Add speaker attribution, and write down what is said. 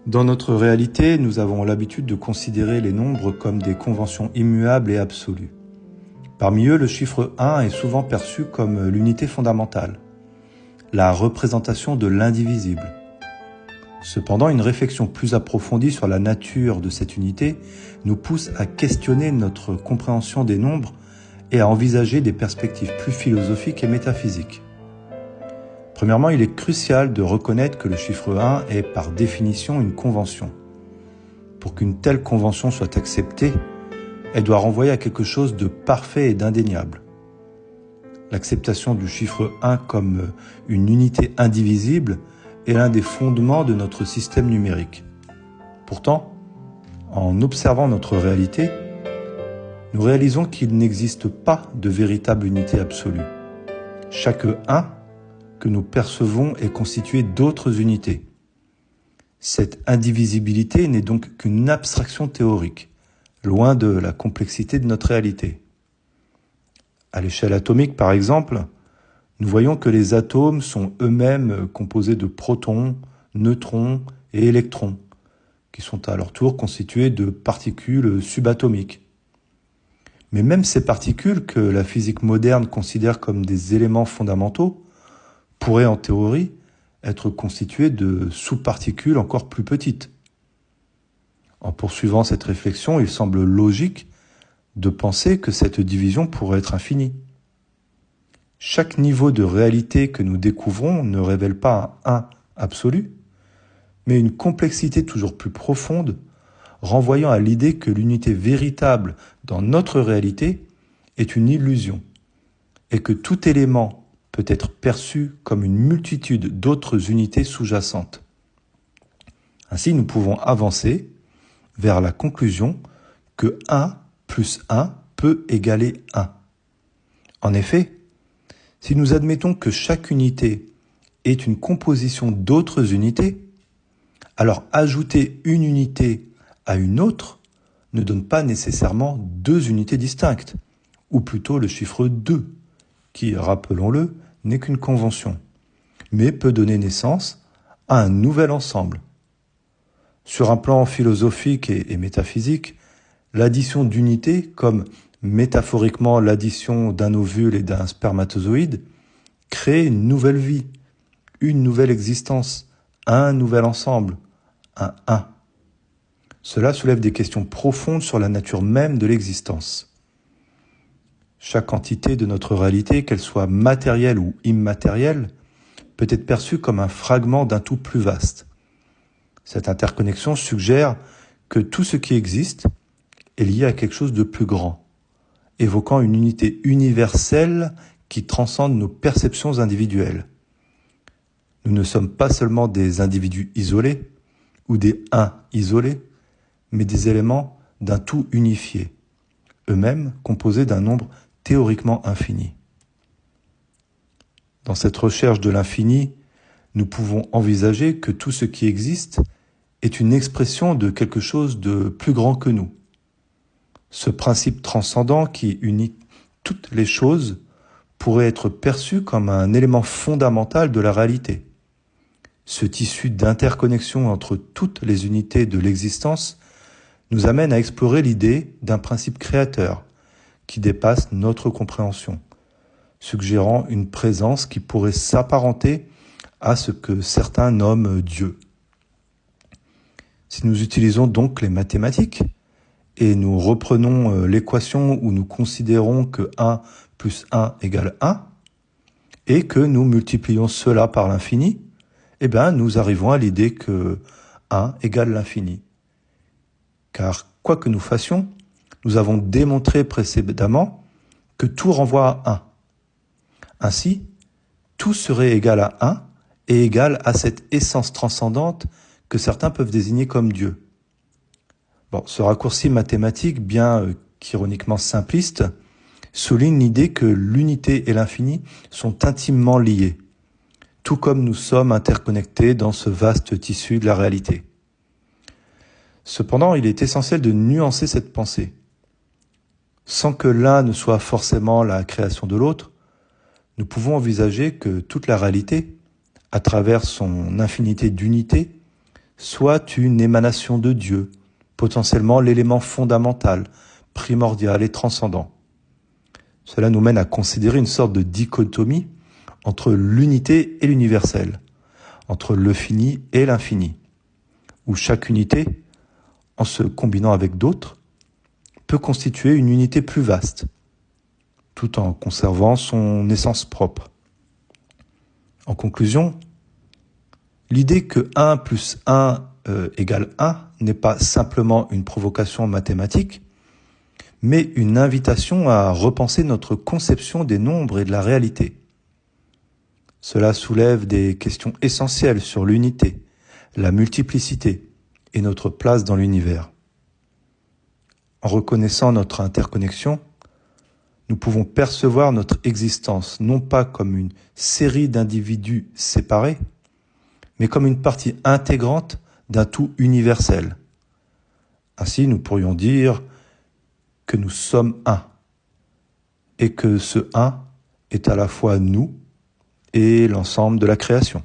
Speaker 1: Dans notre réalité, nous avons l'habitude de considérer les nombres comme des conventions immuables et absolues. Parmi eux, le chiffre 1 est souvent perçu comme l'unité fondamentale, la représentation de l'indivisible. Cependant, une réflexion plus approfondie sur la nature de cette unité nous pousse à questionner notre compréhension des nombres et à envisager des perspectives plus philosophiques et métaphysiques. Premièrement, il est crucial de reconnaître que le chiffre 1 est par définition une convention. Pour qu'une telle convention soit acceptée, elle doit renvoyer à quelque chose de parfait et d'indéniable. L'acceptation du chiffre 1 comme une unité indivisible est l'un des fondements de notre système numérique. Pourtant, en observant notre réalité, nous réalisons qu'il n'existe pas de véritable unité absolue. Chaque 1 que nous percevons est constitué d'autres unités. Cette indivisibilité n'est donc qu'une abstraction théorique, loin de la complexité de notre réalité. À l'échelle atomique, par exemple, nous voyons que les atomes sont eux-mêmes composés de protons, neutrons et électrons, qui sont à leur tour constitués de particules subatomiques. Mais même ces particules que la physique moderne considère comme des éléments fondamentaux pourraient en théorie être constituées de sous-particules encore plus petites. En poursuivant cette réflexion, il semble logique de penser que cette division pourrait être infinie. Chaque niveau de réalité que nous découvrons ne révèle pas un 1 absolu, mais une complexité toujours plus profonde, renvoyant à l'idée que l'unité véritable dans notre réalité est une illusion, et que tout élément peut être perçu comme une multitude d'autres unités sous-jacentes. Ainsi, nous pouvons avancer vers la conclusion que 1 plus 1 peut égaler 1. En effet, si nous admettons que chaque unité est une composition d'autres unités, alors ajouter une unité à une autre ne donne pas nécessairement deux unités distinctes, ou plutôt le chiffre 2, qui, rappelons-le, n'est qu'une convention, mais peut donner naissance à un nouvel ensemble. Sur un plan philosophique et métaphysique, l'addition d'unités, comme métaphoriquement l'addition d'un ovule et d'un spermatozoïde, crée une nouvelle vie, une nouvelle existence, un nouvel ensemble, un 1. Cela soulève des questions profondes sur la nature même de l'existence. Chaque entité de notre réalité, qu'elle soit matérielle ou immatérielle, peut être perçue comme un fragment d'un tout plus vaste. Cette interconnexion suggère que tout ce qui existe est lié à quelque chose de plus grand, évoquant une unité universelle qui transcende nos perceptions individuelles. Nous ne sommes pas seulement des individus isolés ou des 1 isolés, mais des éléments d'un tout unifié, eux-mêmes composés d'un nombre théoriquement infini. Dans cette recherche de l'infini, nous pouvons envisager que tout ce qui existe est une expression de quelque chose de plus grand que nous. Ce principe transcendant qui unit toutes les choses pourrait être perçu comme un élément fondamental de la réalité. Ce tissu d'interconnexion entre toutes les unités de l'existence nous amène à explorer l'idée d'un principe créateur qui dépasse notre compréhension, suggérant une présence qui pourrait s'apparenter à ce que certains nomment Dieu. Si nous utilisons donc les mathématiques et nous reprenons l'équation où nous considérons que 1 plus 1 égale 1 et que nous multiplions cela par l'infini, nous arrivons à l'idée que 1 égale l'infini. Car quoi que nous fassions, nous avons démontré précédemment que tout renvoie à 1. Ainsi, tout serait égal à 1 et égal à cette essence transcendante que certains peuvent désigner comme Dieu. Ce raccourci mathématique, bien qu'ironiquement simpliste, souligne l'idée que l'unité et l'infini sont intimement liés, tout comme nous sommes interconnectés dans ce vaste tissu de la réalité. Cependant, il est essentiel de nuancer cette pensée. Sans que l'un ne soit forcément la création de l'autre, nous pouvons envisager que toute la réalité, à travers son infinité d'unités, soit une émanation de Dieu, potentiellement l'élément fondamental, primordial et transcendant. Cela nous mène à considérer une sorte de dichotomie entre l'unité et l'universel, entre le fini et l'infini, où chaque unité, en se combinant avec d'autres, peut constituer une unité plus vaste, tout en conservant son essence propre. En conclusion, l'idée que 1 plus 1 égale 1 n'est pas simplement une provocation mathématique, mais une invitation à repenser notre conception des nombres et de la réalité. Cela soulève des questions essentielles sur l'unité, la multiplicité et notre place dans l'univers. En reconnaissant notre interconnexion, nous pouvons percevoir notre existence non pas comme une série d'individus séparés, mais comme une partie intégrante d'un tout universel. Ainsi, nous pourrions dire que nous sommes un, et que ce un est à la fois nous et l'ensemble de la création.